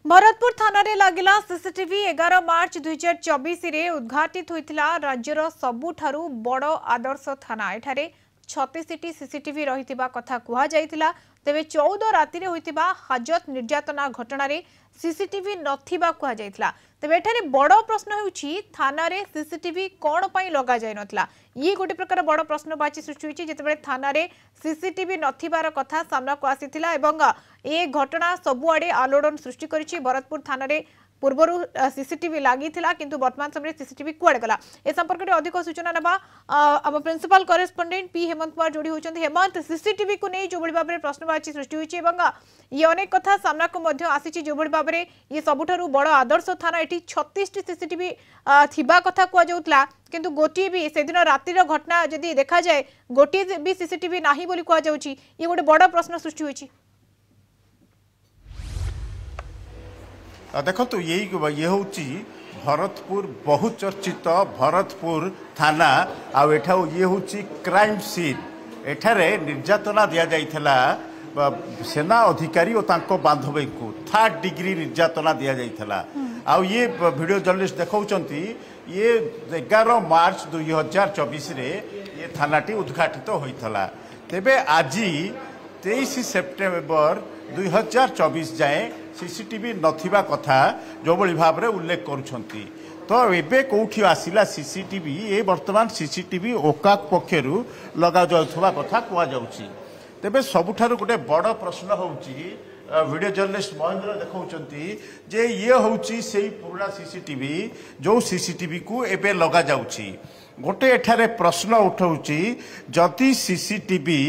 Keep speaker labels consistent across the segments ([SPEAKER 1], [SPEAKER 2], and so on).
[SPEAKER 1] भरतपुर थाना रे लागिला सीसीटीवी 11 मार्च 2024 रे उद्घाटित होइतिला राज्यर सबुठारु बड़ आदर्श थाना। एठारे 36टी सीसीटीवी रहितिबा कथा कुहा जाइतिला। तेबे 14 राति रे होइतिबा हाजत निर्यातना घटना रे सीसीटीवी नथिबा कुहा जाइतिला। तेबे एठारे बड़ प्रश्न हेउछि थाना रे सीसीटीवी कोन पई लगा जाय नथला। ये गोटे प्रकार बड़ प्रश्नवाची सृष्टि होइछि जेतेबेले थाना रे सीसीटीवी नथिबार कथा सामना को आसीतिला एवं ए घटना सबुआडे आलोड़न सृष्टि करिछि। भरतपुर थाना रे पूर्वर सीसीटीवी लगी किंतु वर्तमान समय सीसीटीवी कुआड़े गला ए संपर्क में अधिक सूचना नवा आम principal correspondent P Hemant Kumar जोड़ी होती। हेमंत, सीसीटीवी को नहीं जो भाव में प्रश्नवाची सृष्टि होती ये अनेक कथा सामना को आसी जो भाव में ये सबुठारु बड़ आदर्श थाना ये 36टी सीसीटीवी थिबा कथा कहला किंतु गोटे भी से दिन रातिर घटना जदि देखा जाए गोटे भी सीसीटीवी नाही बोली कहु ये गोटे बड़ प्रश्न सृष्टि होती।
[SPEAKER 2] देखो तो ये हूँ भरतपुर बहुचर्चित भरतपुर थाना आठा ये हूँ क्राइम सीन। एठारे निर्यातना दि जाइथिला सेना अधिकारी और तांको बांधवी को 3rd डिग्री निर्यातना दि जाइथिला। आ ये वीडियो जर्नलिस्ट देखौचंती ये 11 मार्च 2024 रे ये थानाटी उद्घाटित होइथला। तेबे आज 23 सेप्टेम्बर 2024 जाए सीसीटीवी नथिबा कथा जो बड़ी भाव में उल्लेख करुछंती। तो एबे कोठी आसिला सीसीटीवी ए वर्तमान सीसीटीवी ओकाक पक्षरु लगा जाउथबा कथा कुआ जाउची। तेबे सबुठारु गोटे बड़ प्रश्न होउची वीडियो जर्नलिस्ट महेंद्र देखौचंती जे ये होउची सेही पुराना सीसीटीवी जो सीसीटीवी को एबे लगा जाउची। गोटे एठारे प्रश्न उठाउची जति सीसीटीवी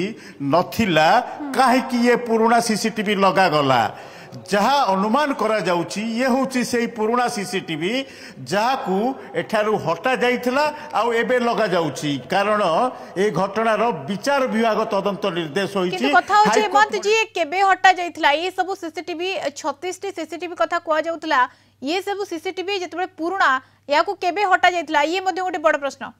[SPEAKER 2] नथिला काहे कि ये पुराना सीसीटीवी लगा गला। जहाँ अनुमान करा जाउची ये होउची सेही पुराना सीसीटीवी जहाँ को एठारु हटा जाइथिला आउ एबे लगा जाउची। कारण ए घटनार विचार विभाग तदंत निर्देश होइची।
[SPEAKER 1] किंतु कथा होची हेमंत जी केबे हटा जाइथिला ये सब सीसीटीवी 36टी सीसीटीवी कथा कुआ जाउतला ये सब सीसीटीवी जेतबे पुराना या को केबे हटा जाइथिला ये मध्ये गोटे बड़ प्रश्न।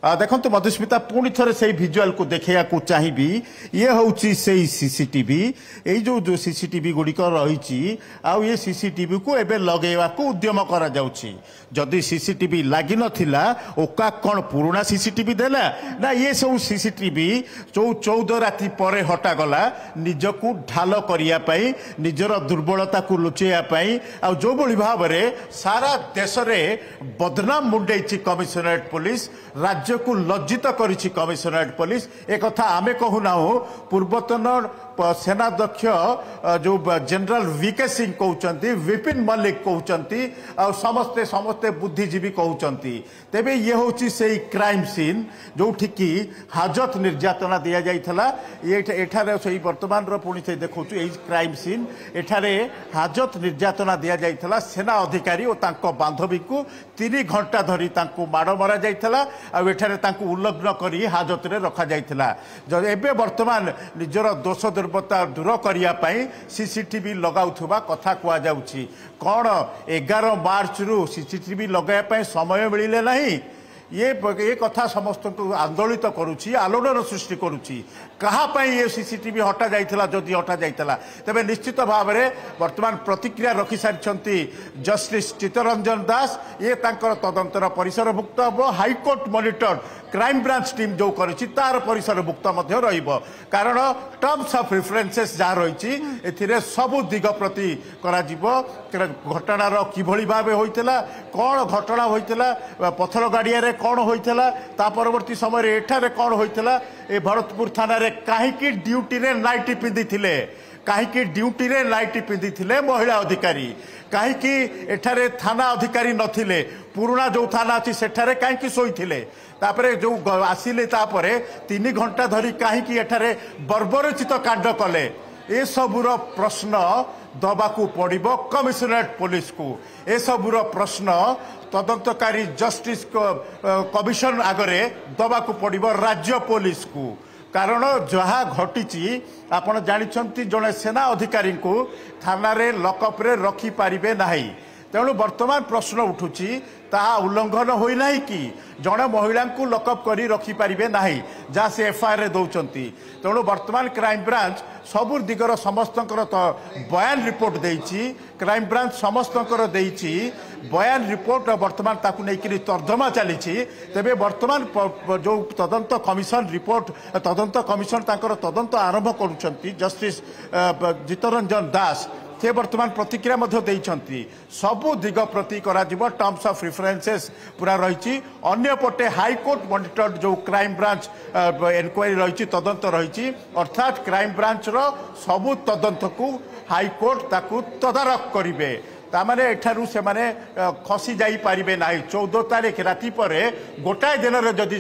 [SPEAKER 2] देखो मधुस्मिता पुणी थे से भिजुआल को देखा चाहिए ये हूँ से सीसीटीवी ये जो सीसीटीवी गुड़िक रही ये सीसीटीवी को एबे लगेवा को उद्यम करा जाउची। जदि सीसीटीवी लगी नथिला ओका कौन पुराना सीसीटीवी देला ना ये सब सीसीटीवी जो 14 राति पर हटागला निजको ढाल करने निजर दुर्बलता को लुचेवाई आ जो बड़ी भाव में सारा देश में बदनाम मुंडे कमिशनरेट पुलिस राज्य को लज्जित करिछि कमिशनरेट पुलिस। एक कथा आमे कहूना पूर्वतन सेनाध्यक्ष जो जनरल वीके सिंह कहते विपिन मल्लिक कहते आ समस्ते समस्ते बुद्धिजीवी कहते। तेबे ये हूँ से क्राइम सीन जो कि हाजत निर्यातना दि जाइथिला एठारे से वर्तमान पुणी से देखु क्राइम सीन एठारे हाजत निर्यातना दि जाइथिला सेना अधिकारी और तांको बांधवी को 3 घंटा धरी तांको माड़ मरा जाइथिला आ एठारे तांको उल्लग्न करी हाजत रे रखा जाइथिला। एबे वर्तमान निजर दोष दुर्बलता दूर करने सीसीटीवी लगाउथबा कथा कुआ जाउची। कौन 11 मार्च रु सीसीटीवी लगाया समय मिले नहीं ये कथा समस्त को आंदोलित करुच्ची आलोड़न सृष्टि करुच्ची। कहापाई ये सीसीटीवी हटा जाइथिला जदि हटा जाइथिला तेबे निश्चित भाव में वर्तमान प्रतिक्रिया रखी सारी जस्टिस चित्तरंजन दास ये तांकर तदंतर परिसरभुक्त हम high court monitored crime branch team जो करिछि तार परिसरभुक्त मध्य रहिबो। कारण टर्म्स ऑफ रेफरेंसेस जहाँ रही एथिरे सबु दिग प्रति करा जिवो घटनार किभଳି भाबे होइतला कौन घटना होइतला पथर गाड़िया रे कौन होइतला ता परवर्ती समय एठारे कौन होइतला ए भरतपुर थाना रे काहेकि ड्यूटी रे नाइटी पिंदी थिले काहेकि ड्यूटी रे नाइटी पिंदी थिले महिला अधिकारी काहेकि एठारे थाना अधिकारी नथिले पुराना जो थाना अच्छी सेठारे काहेकि शोइथिले तापरे जो आसिले तापरे 3 घंटा धरी काहेकि एठारे बर्बरचित कांड कले ए सबुर प्रश्न दबाकू पड़िबो कमिशनरेट पुलिस को। ए सबुर प्रश्न तदंतकारी जस्टिस कमिशन आगरे दबाकू पड़िबो राज्य पुलिस को। कारण जहाँ घटी आपड़ जानते जड़े सेना अधिकारी को थाना रे लकअप रे रखी पारिबे नाही तेणु वर्तमान प्रश्न उठुची ताहा उल्लंघन होना कि जड़े महिला को लकअप कर रखिपारे ना जहाँ से एफआईआर दौरान तेणु वर्तमान क्राइम ब्रांच सबु दिगर समस्त बयान रिपोर्ट देइछि क्राइम ब्रांच समस्त बयान रिपोर्ट वर्तमान ताकू नहीं तर्जमा चली तेबे वर्तमान जो तदंत कमिशन रिपोर्ट तदंत कमिशन तांकर तदंत आरंभ करुछंती जस्टिस जितरंजन दास से वर्तमान प्रतिक्रिया देइछंती सबु दिग प्रति करा जिवो टर्म्स ऑफ रेफरेंसेस पूरा रही अन्यपटे हाईकोर्ट मॉनिटर्ड जो क्राइम ब्रांच एनक्वायरी रही तदंत रही अर्थात क्राइम ब्रांच रो सबु तदंत को हाईकोर्ट ताकू तदारख करिवे तामाने एठारु से माने खसी जाई पारिबे नाही 14 तारीख राति परे गोटाए दिन रे जदि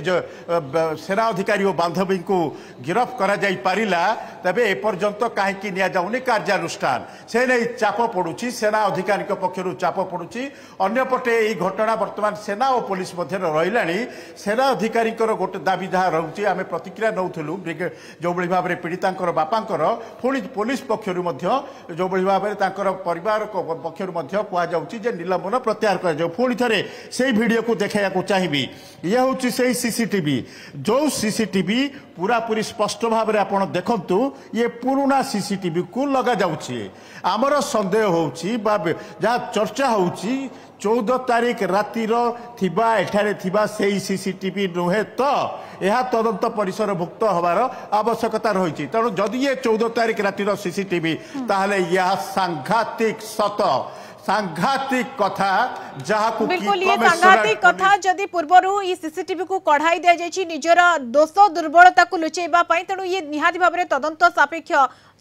[SPEAKER 2] सेना अधिकारी और बांधवी को गिरफ्त करा जाई पारिला तबे ए पर्यंत काहेकि निया जाउनी कार्यानुष्ठान से नहीं चाप पड़ुची सेना अधिकारी पक्षरु चाप पड़ुची अन्यपटे এই घटना वर्तमान सेना और पुलिस मध्य रहिलानी सेना अधिकारी गोटे दाबी जहाँ रहुची आमे प्रतिक्रिया नौथलु जो बळी भाबरे पीड़ितांकर बापांकर पुणी पुलिस पक्षरु मध्य जो बळी भाबरे तांकर परिवार पक्षरु जे निलंबन प्रत्याहार कर पुणी थे से भिडियो को देखा चाहिए ये हूँ से सीसीटीवी जो सीसीटीवी पूरा पूरी स्पष्ट भाव में आप देखु ये पुराना सीसीटीवी को लगा जाउछि आमर संदेह होउछि बा जहाँ चर्चा होउछि 14 तारीख रातिर थिबा एठारे थिबा सेही सीसीटीवी नुहे तो यह तदंत परिसर भुक्त हबार आवश्यकता रही तेणु जदि ये 14 तारीख रातिर सीसीटीवी ताहले यह सांघातिक सत सांघातिक कथा जहाँ को
[SPEAKER 1] बिल्कुल ये सांघातिक कथा जदि पूर्वरु ये सीसीटीवी को कढ़ाई दिया जायछि निजर दोष दुर्बलता को लुचेबा पई तेणु ये निहाती भाबरे तदंत सापेक्ष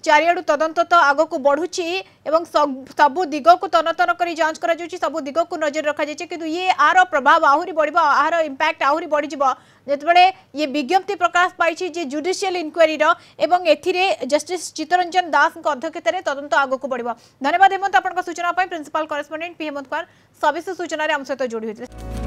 [SPEAKER 1] चारियाडू तदंत तो आग को बढ़ुची एवं सबु दिग को तनतन करी जांच करा जाउची सबु दिग को नजर रखा जायछि किंतु ये आर प्रभाव आहुरी बढ़िबो आर इंपैक्ट आहुरी बढ़ी जिवो जेतबेले ये विज्ञप्ति प्रकाश पाइछि जे जुडिशियल इंक्वायरी रो एवं एथिरे जस्टिस चित्तरंजन दास को अध्यक्षता रे तदंत आग को बढ़िबो। धन्यवाद हेमंत आपन सूचना पाई principal correspondent P Hemant Kumar सविशेष सूचना रे हम सहित जोड़ी होइते।